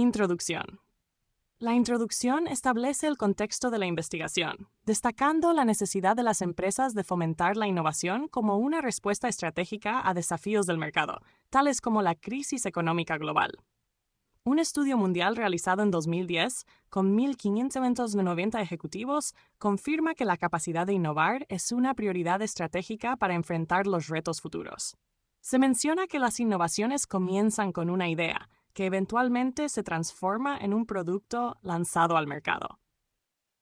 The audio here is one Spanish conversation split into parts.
Introducción. La introducción establece el contexto de la investigación, destacando la necesidad de las empresas de fomentar la innovación como una respuesta estratégica a desafíos del mercado, tales como la crisis económica global. Un estudio mundial realizado en 2010, con 1.590 ejecutivos, confirma que la capacidad de innovar es una prioridad estratégica para enfrentar los retos futuros. Se menciona que las innovaciones comienzan con una idea, que eventualmente se transforma en un producto lanzado al mercado.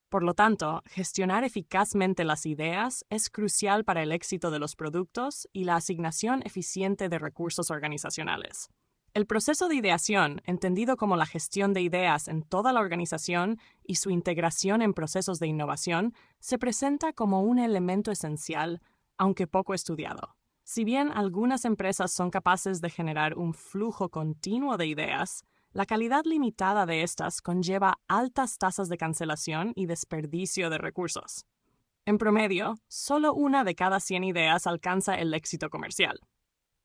Por lo tanto, gestionar eficazmente las ideas es crucial para el éxito de los productos y la asignación eficiente de recursos organizacionales. El proceso de ideación, entendido como la gestión de ideas en toda la organización y su integración en procesos de innovación, se presenta como un elemento esencial, aunque poco estudiado. Si bien algunas empresas son capaces de generar un flujo continuo de ideas, la calidad limitada de estas conlleva altas tasas de cancelación y desperdicio de recursos. En promedio, solo 1 de cada 100 ideas alcanza el éxito comercial.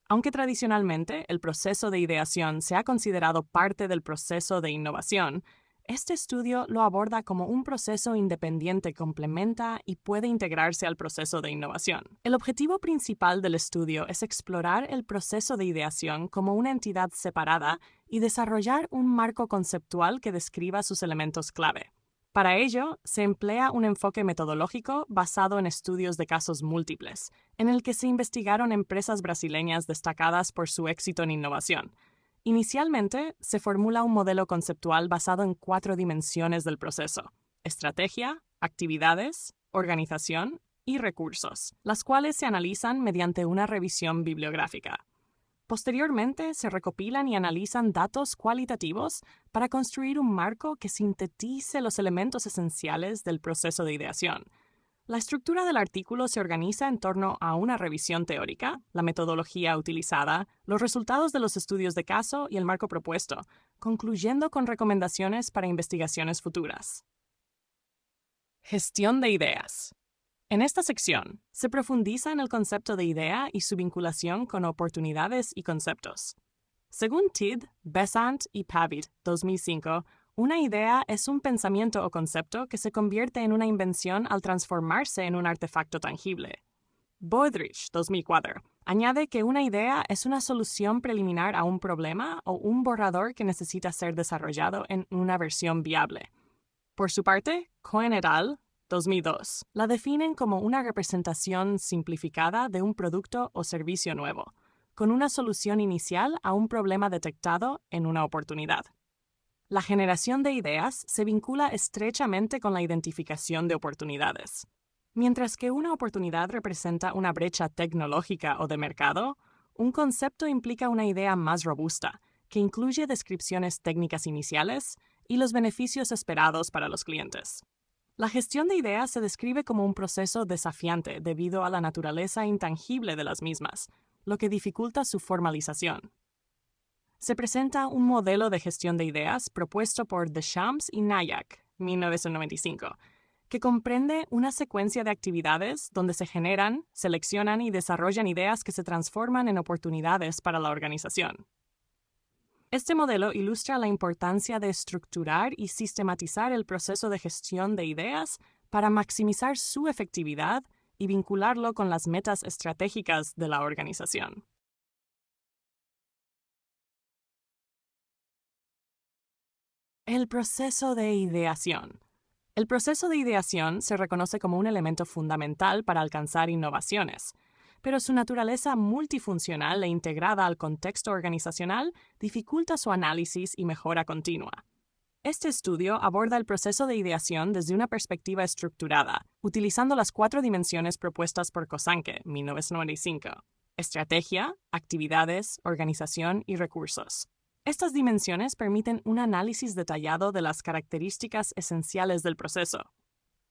Aunque tradicionalmente el proceso de ideación se ha considerado parte del proceso de innovación, este estudio lo aborda como un proceso independiente, complementa y puede integrarse al proceso de innovación. El objetivo principal del estudio es explorar el proceso de ideación como una entidad separada y desarrollar un marco conceptual que describa sus elementos clave. Para ello, se emplea un enfoque metodológico basado en estudios de casos múltiples, en el que se investigaron empresas brasileñas destacadas por su éxito en innovación. Inicialmente, se formula un modelo conceptual basado en 4 dimensiones del proceso: estrategia, actividades, organización y recursos, las cuales se analizan mediante una revisión bibliográfica. Posteriormente, se recopilan y analizan datos cualitativos para construir un marco que sintetice los elementos esenciales del proceso de ideación. La estructura del artículo se organiza en torno a una revisión teórica, la metodología utilizada, los resultados de los estudios de caso y el marco propuesto, concluyendo con recomendaciones para investigaciones futuras. Gestión de ideas. En esta sección, se profundiza en el concepto de idea y su vinculación con oportunidades y conceptos. Según Tidd, Besant y Pavitt, 2005, una idea es un pensamiento o concepto que se convierte en una invención al transformarse en un artefacto tangible. Boydrich, 2004, añade que una idea es una solución preliminar a un problema o un borrador que necesita ser desarrollado en una versión viable. Por su parte, Cohen et al., 2002, la definen como una representación simplificada de un producto o servicio nuevo, con una solución inicial a un problema detectado en una oportunidad. La generación de ideas se vincula estrechamente con la identificación de oportunidades. Mientras que una oportunidad representa una brecha tecnológica o de mercado, un concepto implica una idea más robusta, que incluye descripciones técnicas iniciales y los beneficios esperados para los clientes. La gestión de ideas se describe como un proceso desafiante debido a la naturaleza intangible de las mismas, lo que dificulta su formalización. Se presenta un modelo de gestión de ideas propuesto por Deschamps y Nayak, 1995, que comprende una secuencia de actividades donde se generan, seleccionan y desarrollan ideas que se transforman en oportunidades para la organización. Este modelo ilustra la importancia de estructurar y sistematizar el proceso de gestión de ideas para maximizar su efectividad y vincularlo con las metas estratégicas de la organización. El proceso de ideación. El proceso de ideación se reconoce como un elemento fundamental para alcanzar innovaciones, pero su naturaleza multifuncional e integrada al contexto organizacional dificulta su análisis y mejora continua. Este estudio aborda el proceso de ideación desde una perspectiva estructurada, utilizando las 4 dimensiones propuestas por Kosanke, 1995: estrategia, actividades, organización y recursos. Estas dimensiones permiten un análisis detallado de las características esenciales del proceso.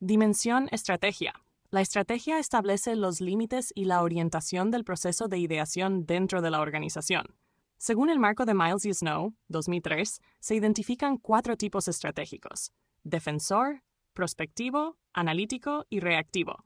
Dimensión estrategia. La estrategia establece los límites y la orientación del proceso de ideación dentro de la organización. Según el marco de Miles y Snow, 2003, se identifican 4 tipos estratégicos: defensor, prospectivo, analítico y reactivo.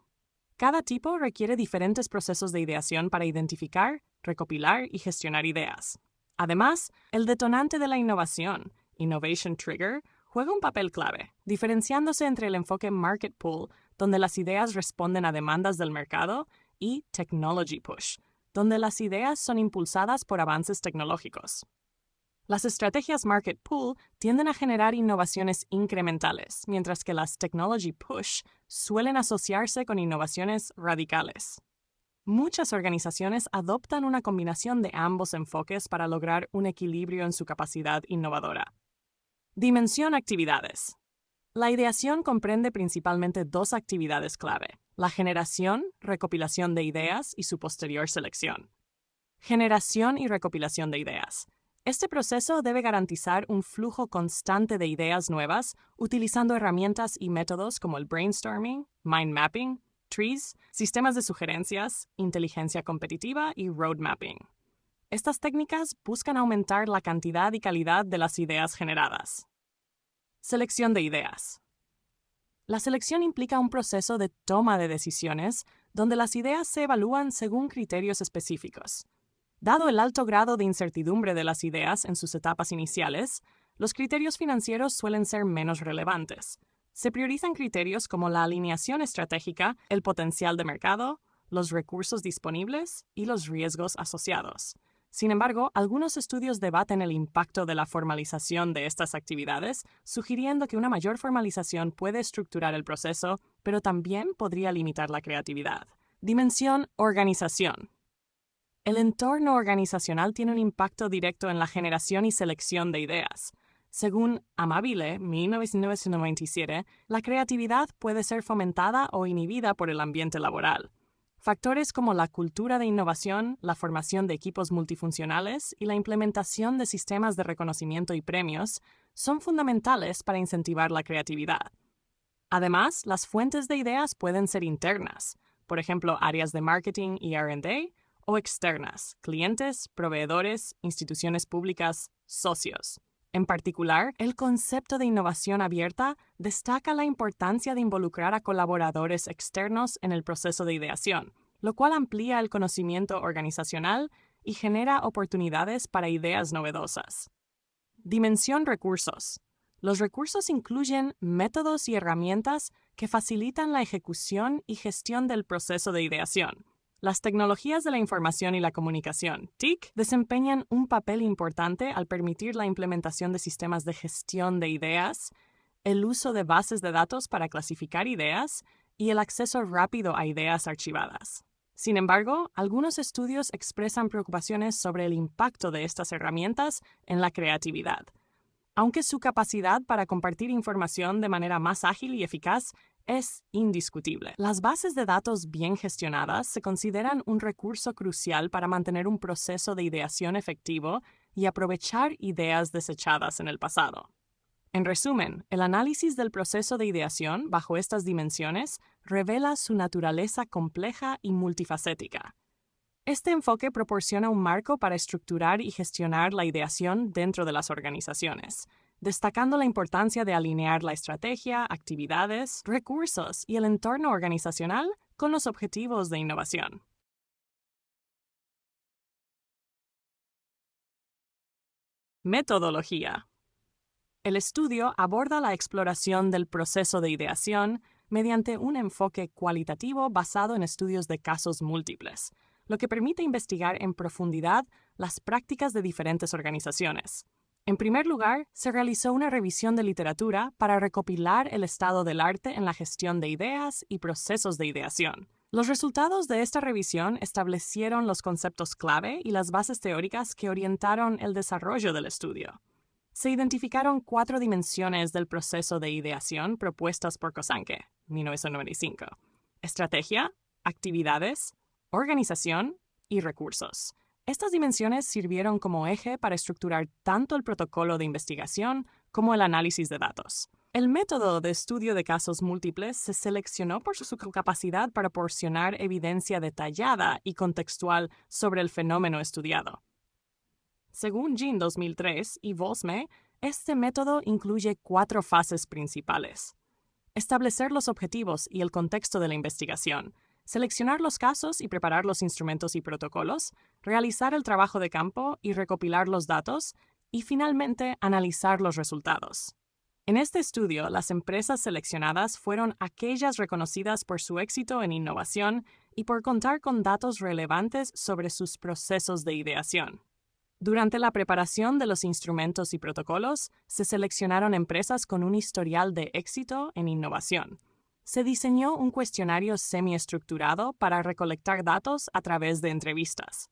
Cada tipo requiere diferentes procesos de ideación para identificar, recopilar y gestionar ideas. Además, el detonante de la innovación Innovation Trigger, juega un papel clave, diferenciándose entre el enfoque Market Pull, donde las ideas responden a demandas del mercado, y Technology Push, donde las ideas son impulsadas por avances tecnológicos. Las estrategias Market Pull tienden a generar innovaciones incrementales, mientras que las Technology Push suelen asociarse con innovaciones radicales. Muchas organizaciones adoptan una combinación de ambos enfoques para lograr un equilibrio en su capacidad innovadora. Dimensión actividades. La ideación comprende principalmente dos actividades clave: la generación, recopilación de ideas y su posterior selección. Generación y recopilación de ideas. Este proceso debe garantizar un flujo constante de ideas nuevas utilizando herramientas y métodos como el brainstorming, mind mapping, trees, sistemas de sugerencias, inteligencia competitiva y road mapping. Estas técnicas buscan aumentar la cantidad y calidad de las ideas generadas. Selección de ideas. La selección implica un proceso de toma de decisiones donde las ideas se evalúan según criterios específicos. Dado el alto grado de incertidumbre de las ideas en sus etapas iniciales, los criterios financieros suelen ser menos relevantes. Se priorizan criterios como la alineación estratégica, el potencial de mercado, los recursos disponibles y los riesgos asociados. Sin embargo, algunos estudios debaten el impacto de la formalización de estas actividades, sugiriendo que una mayor formalización puede estructurar el proceso, pero también podría limitar la creatividad. Dimensión organización. El entorno organizacional tiene un impacto directo en la generación y selección de ideas. Según Amabile, 1997, la creatividad puede ser fomentada o inhibida por el ambiente laboral. Factores como la cultura de innovación, la formación de equipos multifuncionales y la implementación de sistemas de reconocimiento y premios son fundamentales para incentivar la creatividad. Además, las fuentes de ideas pueden ser internas, por ejemplo, áreas de marketing y R&D, o externas, clientes, proveedores, instituciones públicas, socios. En particular, el concepto de innovación abierta destaca la importancia de involucrar a colaboradores externos en el proceso de ideación, lo cual amplía el conocimiento organizacional y genera oportunidades para ideas novedosas. Dimensión recursos. Los recursos incluyen métodos y herramientas que facilitan la ejecución y gestión del proceso de ideación. Las tecnologías de la información y la comunicación, TIC, desempeñan un papel importante al permitir la implementación de sistemas de gestión de ideas, el uso de bases de datos para clasificar ideas y el acceso rápido a ideas archivadas. Sin embargo, algunos estudios expresan preocupaciones sobre el impacto de estas herramientas en la creatividad. Aunque su capacidad para compartir información de manera más ágil y eficaz es indiscutible. Las bases de datos bien gestionadas se consideran un recurso crucial para mantener un proceso de ideación efectivo y aprovechar ideas desechadas en el pasado. En resumen, el análisis del proceso de ideación bajo estas dimensiones revela su naturaleza compleja y multifacética. Este enfoque proporciona un marco para estructurar y gestionar la ideación dentro de las organizaciones, destacando la importancia de alinear la estrategia, actividades, recursos y el entorno organizacional con los objetivos de innovación. Metodología. El estudio aborda la exploración del proceso de ideación mediante un enfoque cualitativo basado en estudios de casos múltiples, lo que permite investigar en profundidad las prácticas de diferentes organizaciones. En primer lugar, se realizó una revisión de literatura para recopilar el estado del arte en la gestión de ideas y procesos de ideación. Los resultados de esta revisión establecieron los conceptos clave y las bases teóricas que orientaron el desarrollo del estudio. Se identificaron 4 dimensiones del proceso de ideación propuestas por Kosanke, 1995: estrategia, actividades, organización y recursos. Estas dimensiones sirvieron como eje para estructurar tanto el protocolo de investigación como el análisis de datos. El método de estudio de casos múltiples se seleccionó por su capacidad para proporcionar evidencia detallada y contextual sobre el fenómeno estudiado. Según Jean 2003 y Volsme, este método incluye 4 fases principales: establecer los objetivos y el contexto de la investigación, seleccionar los casos y preparar los instrumentos y protocolos, realizar el trabajo de campo y recopilar los datos, y finalmente analizar los resultados. En este estudio, las empresas seleccionadas fueron aquellas reconocidas por su éxito en innovación y por contar con datos relevantes sobre sus procesos de ideación. Durante la preparación de los instrumentos y protocolos, se seleccionaron empresas con un historial de éxito en innovación. Se diseñó un cuestionario semiestructurado para recolectar datos a través de entrevistas.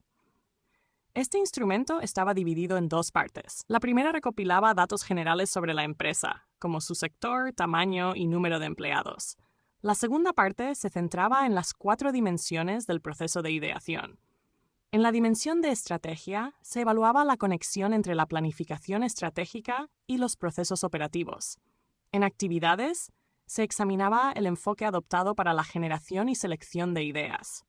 Este instrumento estaba dividido en dos partes. La primera recopilaba datos generales sobre la empresa, como su sector, tamaño y número de empleados. La segunda parte se centraba en las 4 dimensiones del proceso de ideación. En la dimensión de estrategia, se evaluaba la conexión entre la planificación estratégica y los procesos operativos. En actividades, se examinaba el enfoque adoptado para la generación y selección de ideas.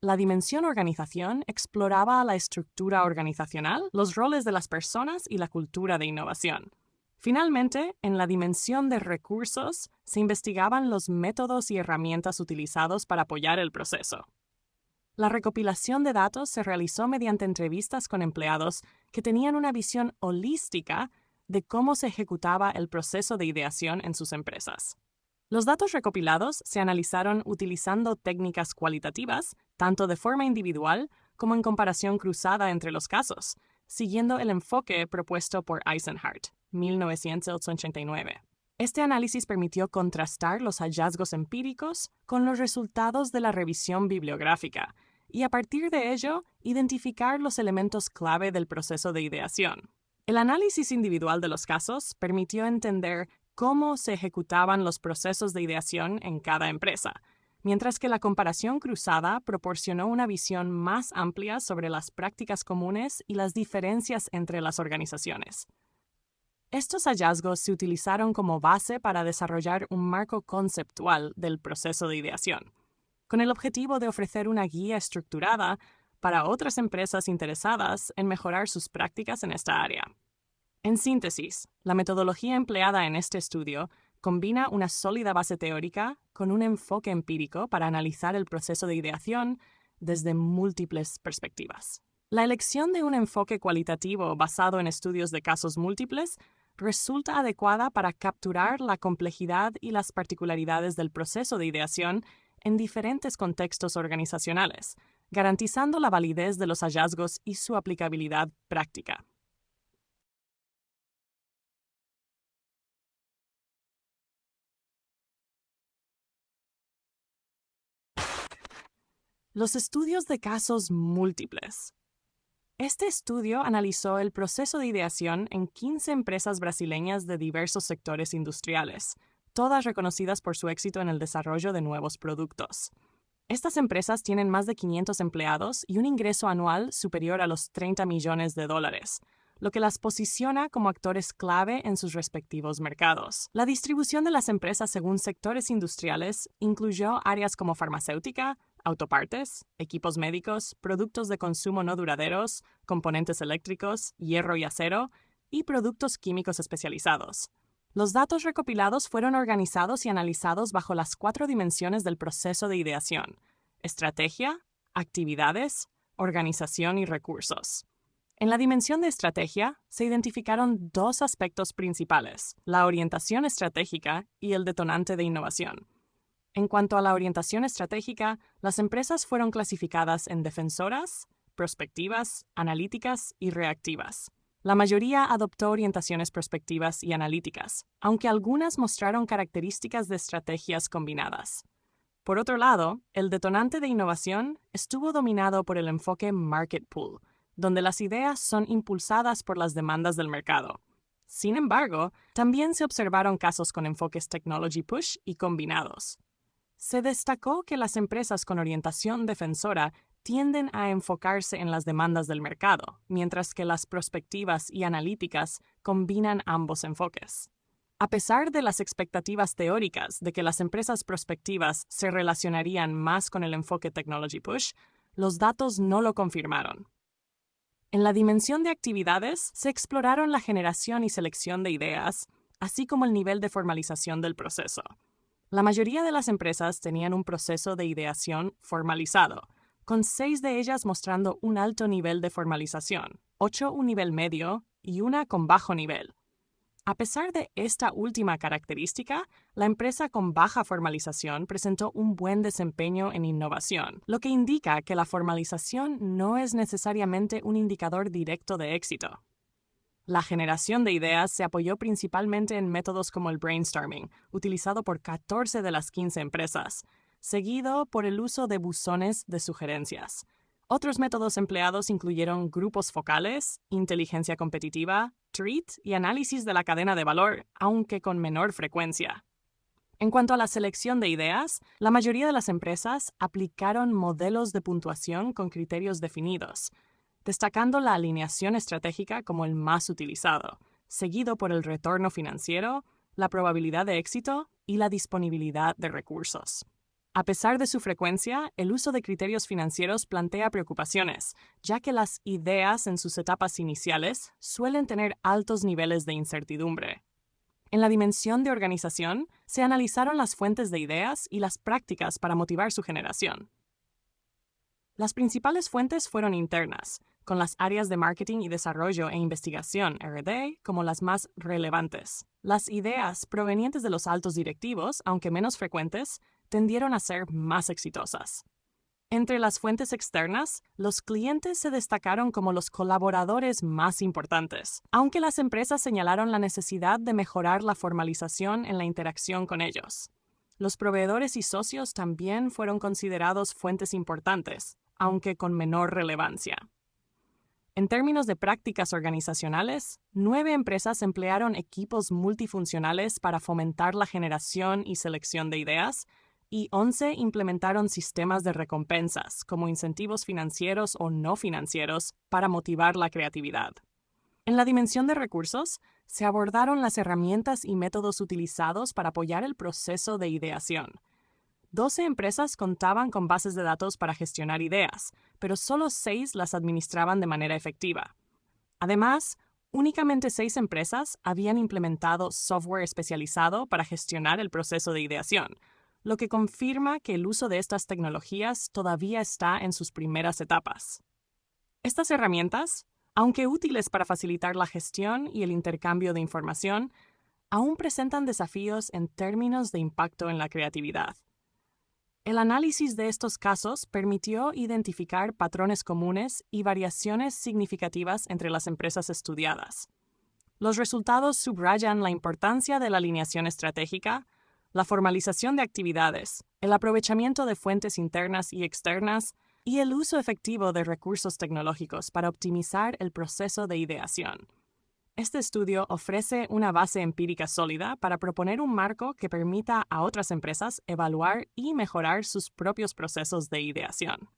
La dimensión organización exploraba la estructura organizacional, los roles de las personas y la cultura de innovación. Finalmente, en la dimensión de recursos, se investigaban los métodos y herramientas utilizados para apoyar el proceso. La recopilación de datos se realizó mediante entrevistas con empleados que tenían una visión holística de cómo se ejecutaba el proceso de ideación en sus empresas. Los datos recopilados se analizaron utilizando técnicas cualitativas, tanto de forma individual como en comparación cruzada entre los casos, siguiendo el enfoque propuesto por Eisenhardt, 1989. Este análisis permitió contrastar los hallazgos empíricos con los resultados de la revisión bibliográfica y, a partir de ello, identificar los elementos clave del proceso de ideación. El análisis individual de los casos permitió entender cómo se ejecutaban los procesos de ideación en cada empresa, mientras que la comparación cruzada proporcionó una visión más amplia sobre las prácticas comunes y las diferencias entre las organizaciones. Estos hallazgos se utilizaron como base para desarrollar un marco conceptual del proceso de ideación, con el objetivo de ofrecer una guía estructurada para otras empresas interesadas en mejorar sus prácticas en esta área. En síntesis, la metodología empleada en este estudio combina una sólida base teórica con un enfoque empírico para analizar el proceso de ideación desde múltiples perspectivas. La elección de un enfoque cualitativo basado en estudios de casos múltiples resulta adecuada para capturar la complejidad y las particularidades del proceso de ideación en diferentes contextos organizacionales, garantizando la validez de los hallazgos y su aplicabilidad práctica. Los estudios de casos múltiples. Este estudio analizó el proceso de ideación en 15 empresas brasileñas de diversos sectores industriales, todas reconocidas por su éxito en el desarrollo de nuevos productos. Estas empresas tienen más de 500 empleados y un ingreso anual superior a los $30 millones, lo que las posiciona como actores clave en sus respectivos mercados. La distribución de las empresas según sectores industriales incluyó áreas como farmacéutica, autopartes, equipos médicos, productos de consumo no duraderos, componentes eléctricos, hierro y acero, y productos químicos especializados. Los datos recopilados fueron organizados y analizados bajo las 4 dimensiones del proceso de ideación: estrategia, actividades, organización y recursos. En la dimensión de estrategia, se identificaron 2 aspectos principales: la orientación estratégica y el detonante de innovación. En cuanto a la orientación estratégica, las empresas fueron clasificadas en defensoras, prospectivas, analíticas y reactivas. La mayoría adoptó orientaciones prospectivas y analíticas, aunque algunas mostraron características de estrategias combinadas. Por otro lado, el detonante de innovación estuvo dominado por el enfoque market pull, donde las ideas son impulsadas por las demandas del mercado. Sin embargo, también se observaron casos con enfoques technology push y combinados. Se destacó que las empresas con orientación defensora tienden a enfocarse en las demandas del mercado, mientras que las prospectivas y analíticas combinan ambos enfoques. A pesar de las expectativas teóricas de que las empresas prospectivas se relacionarían más con el enfoque technology push, los datos no lo confirmaron. En la dimensión de actividades, se exploraron la generación y selección de ideas, así como el nivel de formalización del proceso. La mayoría de las empresas tenían un proceso de ideación formalizado, con 6 de ellas mostrando un alto nivel de formalización, 8 un nivel medio y una con bajo nivel. A pesar de esta última característica, la empresa con baja formalización presentó un buen desempeño en innovación, lo que indica que la formalización no es necesariamente un indicador directo de éxito. La generación de ideas se apoyó principalmente en métodos como el brainstorming, utilizado por 14 de las 15 empresas, seguido por el uso de buzones de sugerencias. Otros métodos empleados incluyeron grupos focales, inteligencia competitiva, TREAT y análisis de la cadena de valor, aunque con menor frecuencia. En cuanto a la selección de ideas, la mayoría de las empresas aplicaron modelos de puntuación con criterios definidos, destacando la alineación estratégica como el más utilizado, seguido por el retorno financiero, la probabilidad de éxito y la disponibilidad de recursos. A pesar de su frecuencia, el uso de criterios financieros plantea preocupaciones, ya que las ideas en sus etapas iniciales suelen tener altos niveles de incertidumbre. En la dimensión de organización, se analizaron las fuentes de ideas y las prácticas para motivar su generación. Las principales fuentes fueron internas, con las áreas de marketing y desarrollo e investigación (R&D) como las más relevantes. Las ideas provenientes de los altos directivos, aunque menos frecuentes, tendieron a ser más exitosas. Entre las fuentes externas, los clientes se destacaron como los colaboradores más importantes, aunque las empresas señalaron la necesidad de mejorar la formalización en la interacción con ellos. Los proveedores y socios también fueron considerados fuentes importantes, aunque con menor relevancia. En términos de prácticas organizacionales, 9 empresas emplearon equipos multifuncionales para fomentar la generación y selección de ideas, y 11 implementaron sistemas de recompensas, como incentivos financieros o no financieros, para motivar la creatividad. En la dimensión de recursos, se abordaron las herramientas y métodos utilizados para apoyar el proceso de ideación. 12 empresas contaban con bases de datos para gestionar ideas, pero solo 6 las administraban de manera efectiva. Además, únicamente 6 empresas habían implementado software especializado para gestionar el proceso de ideación, lo que confirma que el uso de estas tecnologías todavía está en sus primeras etapas. Estas herramientas, aunque útiles para facilitar la gestión y el intercambio de información, aún presentan desafíos en términos de impacto en la creatividad. El análisis de estos casos permitió identificar patrones comunes y variaciones significativas entre las empresas estudiadas. Los resultados subrayan la importancia de la alineación estratégica, la formalización de actividades, el aprovechamiento de fuentes internas y externas y el uso efectivo de recursos tecnológicos para optimizar el proceso de ideación. Este estudio ofrece una base empírica sólida para proponer un marco que permita a otras empresas evaluar y mejorar sus propios procesos de ideación.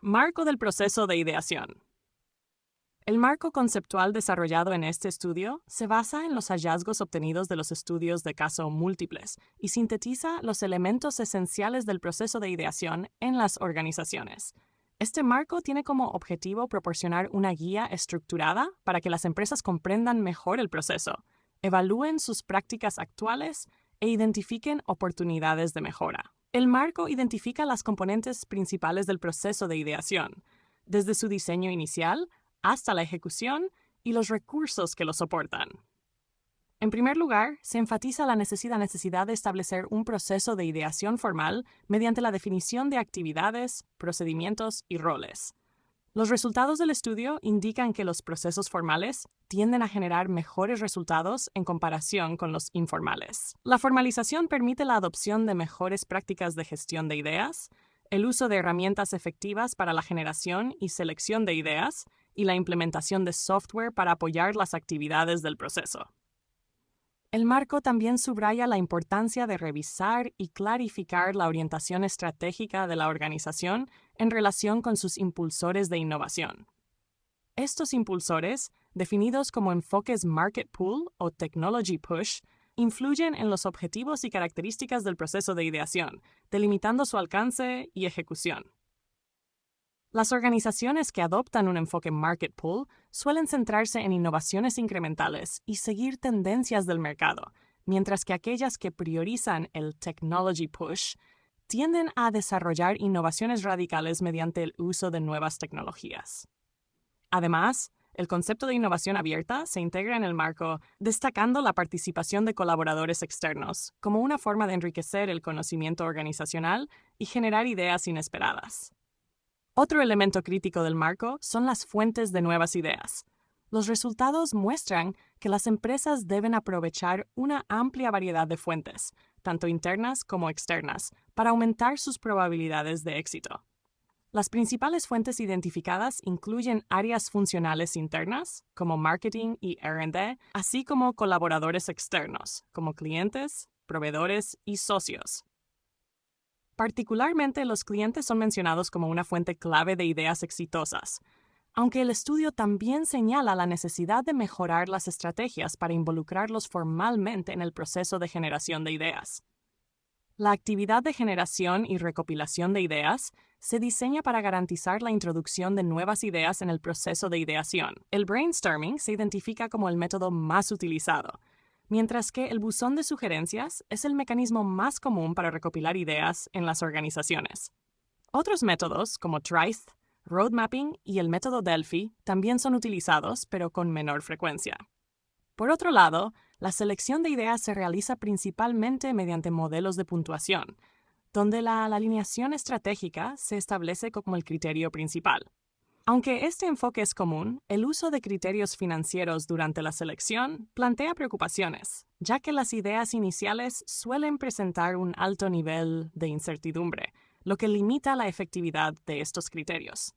Marco del proceso de ideación. El marco conceptual desarrollado en este estudio se basa en los hallazgos obtenidos de los estudios de caso múltiples y sintetiza los elementos esenciales del proceso de ideación en las organizaciones. Este marco tiene como objetivo proporcionar una guía estructurada para que las empresas comprendan mejor el proceso, evalúen sus prácticas actuales e identifiquen oportunidades de mejora. El marco identifica las componentes principales del proceso de ideación, desde su diseño inicial hasta la ejecución y los recursos que lo soportan. En primer lugar, se enfatiza la necesidad de establecer un proceso de ideación formal mediante la definición de actividades, procedimientos y roles. Los resultados del estudio indican que los procesos formales tienden a generar mejores resultados en comparación con los informales. La formalización permite la adopción de mejores prácticas de gestión de ideas, el uso de herramientas efectivas para la generación y selección de ideas, y la implementación de software para apoyar las actividades del proceso. El marco también subraya la importancia de revisar y clarificar la orientación estratégica de la organización en relación con sus impulsores de innovación. Estos impulsores, definidos como enfoques Market Pull o Technology Push, influyen en los objetivos y características del proceso de ideación, delimitando su alcance y ejecución. Las organizaciones que adoptan un enfoque Market Pull suelen centrarse en innovaciones incrementales y seguir tendencias del mercado, mientras que aquellas que priorizan el Technology Push tienden a desarrollar innovaciones radicales mediante el uso de nuevas tecnologías. Además, el concepto de innovación abierta se integra en el marco, destacando la participación de colaboradores externos como una forma de enriquecer el conocimiento organizacional y generar ideas inesperadas. Otro elemento crítico del marco son las fuentes de nuevas ideas. Los resultados muestran que las empresas deben aprovechar una amplia variedad de fuentes, tanto internas como externas, para aumentar sus probabilidades de éxito. Las principales fuentes identificadas incluyen áreas funcionales internas, como marketing y R&D, así como colaboradores externos, como clientes, proveedores y socios. Particularmente, los clientes son mencionados como una fuente clave de ideas exitosas, aunque el estudio también señala la necesidad de mejorar las estrategias para involucrarlos formalmente en el proceso de generación de ideas. La actividad de generación y recopilación de ideas se diseña para garantizar la introducción de nuevas ideas en el proceso de ideación. El brainstorming se identifica como el método más utilizado, mientras que el buzón de sugerencias es el mecanismo más común para recopilar ideas en las organizaciones. Otros métodos, como TRICE, roadmapping y el método Delphi, también son utilizados, pero con menor frecuencia. Por otro lado, la selección de ideas se realiza principalmente mediante modelos de puntuación, donde la alineación estratégica se establece como el criterio principal. Aunque este enfoque es común, el uso de criterios financieros durante la selección plantea preocupaciones, ya que las ideas iniciales suelen presentar un alto nivel de incertidumbre, lo que limita la efectividad de estos criterios.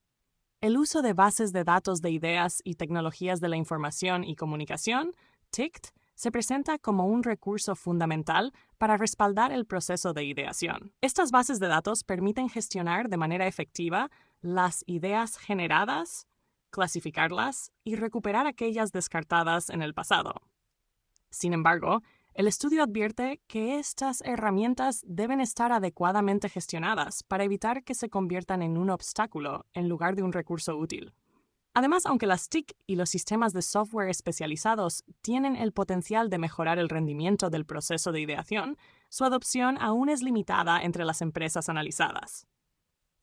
El uso de bases de datos de ideas y tecnologías de la información y comunicación, TICT, se presenta como un recurso fundamental para respaldar el proceso de ideación. Estas bases de datos permiten gestionar de manera efectiva las ideas generadas, clasificarlas y recuperar aquellas descartadas en el pasado. Sin embargo, el estudio advierte que estas herramientas deben estar adecuadamente gestionadas para evitar que se conviertan en un obstáculo en lugar de un recurso útil. Además, aunque las TIC y los sistemas de software especializados tienen el potencial de mejorar el rendimiento del proceso de ideación, su adopción aún es limitada entre las empresas analizadas.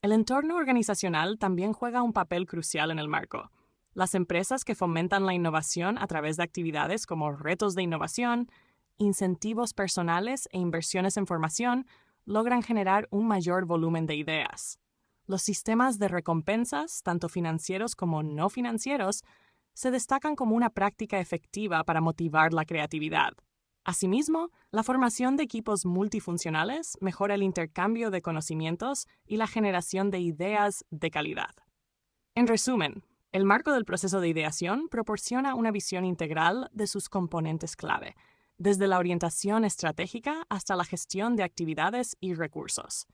El entorno organizacional también juega un papel crucial en el marco. Las empresas que fomentan la innovación a través de actividades como retos de innovación, incentivos personales e inversiones en formación logran generar un mayor volumen de ideas. Los sistemas de recompensas, tanto financieros como no financieros, se destacan como una práctica efectiva para motivar la creatividad. Asimismo, la formación de equipos multifuncionales mejora el intercambio de conocimientos y la generación de ideas de calidad. En resumen, el marco del proceso de ideación proporciona una visión integral de sus componentes clave, desde la orientación estratégica hasta la gestión de actividades y recursos.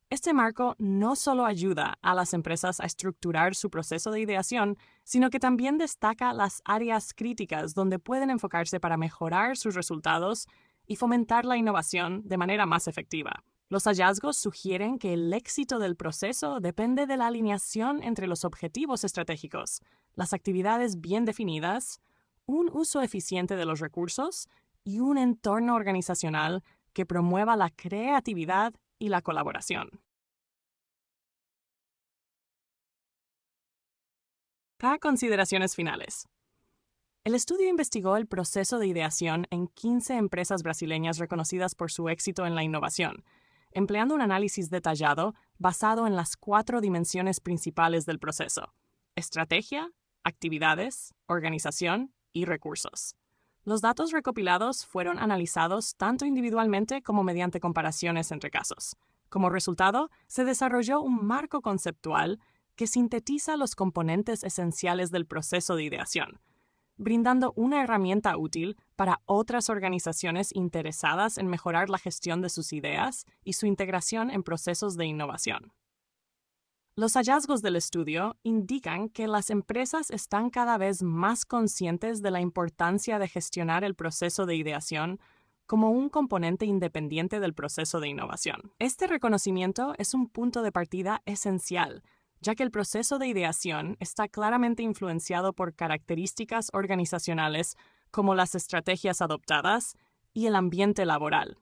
Este marco no solo ayuda a las empresas a estructurar su proceso de ideación, sino que también destaca las áreas críticas donde pueden enfocarse para mejorar sus resultados y fomentar la innovación de manera más efectiva. Los hallazgos sugieren que el éxito del proceso depende de la alineación entre los objetivos estratégicos, las actividades bien definidas, un uso eficiente de los recursos y un entorno organizacional que promueva la creatividad y la colaboración. Consideraciones finales. El estudio investigó el proceso de ideación en 15 empresas brasileñas reconocidas por su éxito en la innovación, empleando un análisis detallado basado en las 4 dimensiones principales del proceso: estrategia, actividades, organización y recursos. Los datos recopilados fueron analizados tanto individualmente como mediante comparaciones entre casos. Como resultado, se desarrolló un marco conceptual que sintetiza los componentes esenciales del proceso de ideación, brindando una herramienta útil para otras organizaciones interesadas en mejorar la gestión de sus ideas y su integración en procesos de innovación. Los hallazgos del estudio indican que las empresas están cada vez más conscientes de la importancia de gestionar el proceso de ideación como un componente independiente del proceso de innovación. Este reconocimiento es un punto de partida esencial, ya que el proceso de ideación está claramente influenciado por características organizacionales como las estrategias adoptadas y el ambiente laboral.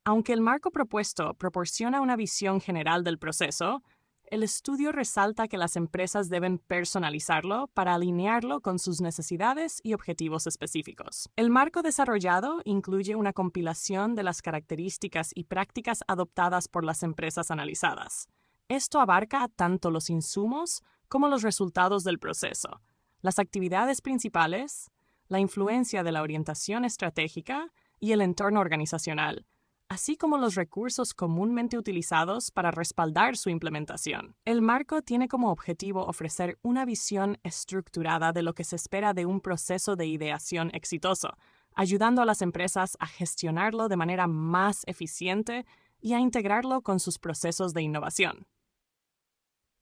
Aunque el marco propuesto proporciona una visión general del proceso, el estudio resalta que las empresas deben personalizarlo para alinearlo con sus necesidades y objetivos específicos. El marco desarrollado incluye una compilación de las características y prácticas adoptadas por las empresas analizadas. Esto abarca tanto los insumos como los resultados del proceso, las actividades principales, la influencia de la orientación estratégica y el entorno organizacional, así como los recursos comúnmente utilizados para respaldar su implementación. El marco tiene como objetivo ofrecer una visión estructurada de lo que se espera de un proceso de ideación exitoso, ayudando a las empresas a gestionarlo de manera más eficiente y a integrarlo con sus procesos de innovación.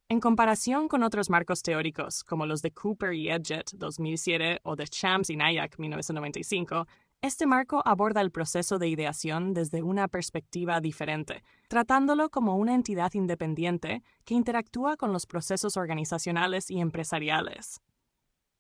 En comparación con otros marcos teóricos, como los de Cooper y Edgett 2007 o de Shams y Nayak 1995, este marco aborda el proceso de ideación desde una perspectiva diferente, tratándolo como una entidad independiente que interactúa con los procesos organizacionales y empresariales.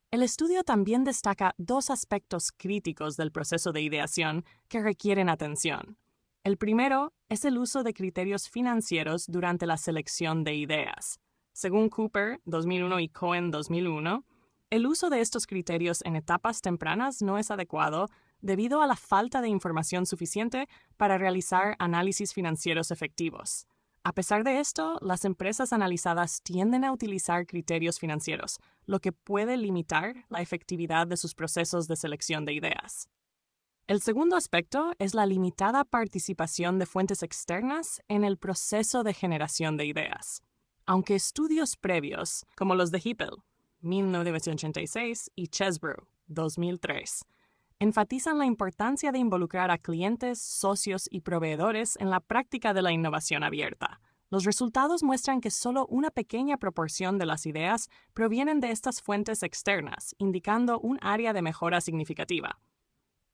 El estudio también destaca dos aspectos críticos del proceso de ideación que requieren atención. El primero es el uso de criterios financieros durante la selección de ideas. Según Cooper, 2001 y Cohen, 2001, el uso de estos criterios en etapas tempranas no es adecuado debido a la falta de información suficiente para realizar análisis financieros efectivos. A pesar de esto, las empresas analizadas tienden a utilizar criterios financieros, lo que puede limitar la efectividad de sus procesos de selección de ideas. El segundo aspecto es la limitada participación de fuentes externas en el proceso de generación de ideas. Aunque estudios previos, como los de Hippel, 1986, y Chesbrough, 2003, enfatizan la importancia de involucrar a clientes, socios y proveedores en la práctica de la innovación abierta. Los resultados muestran que solo una pequeña proporción de las ideas provienen de estas fuentes externas, indicando un área de mejora significativa.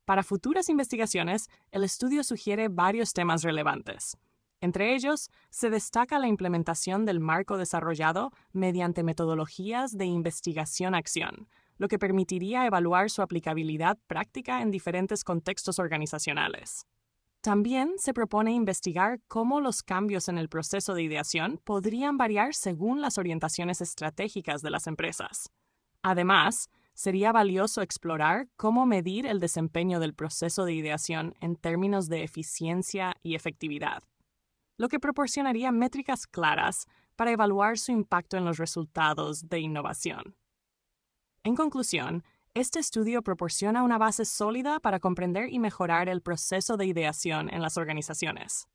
Para futuras investigaciones, el estudio sugiere varios temas relevantes. Entre ellos, se destaca la implementación del marco desarrollado mediante metodologías de investigación-acción, lo que permitiría evaluar su aplicabilidad práctica en diferentes contextos organizacionales. También se propone investigar cómo los cambios en el proceso de ideación podrían variar según las orientaciones estratégicas de las empresas. Además, sería valioso explorar cómo medir el desempeño del proceso de ideación en términos de eficiencia y efectividad, lo que proporcionaría métricas claras para evaluar su impacto en los resultados de innovación. En conclusión, este estudio proporciona una base sólida para comprender y mejorar el proceso de ideación en las organizaciones.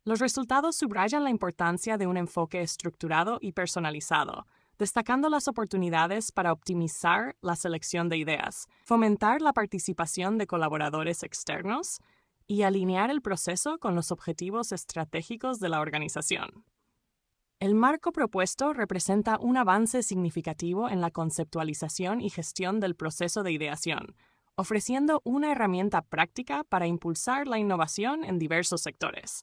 Los resultados subrayan la importancia de un enfoque estructurado y personalizado, destacando las oportunidades para optimizar la selección de ideas, fomentar la participación de colaboradores externos y alinear el proceso con los objetivos estratégicos de la organización. El marco propuesto representa un avance significativo en la conceptualización y gestión del proceso de ideación, ofreciendo una herramienta práctica para impulsar la innovación en diversos sectores.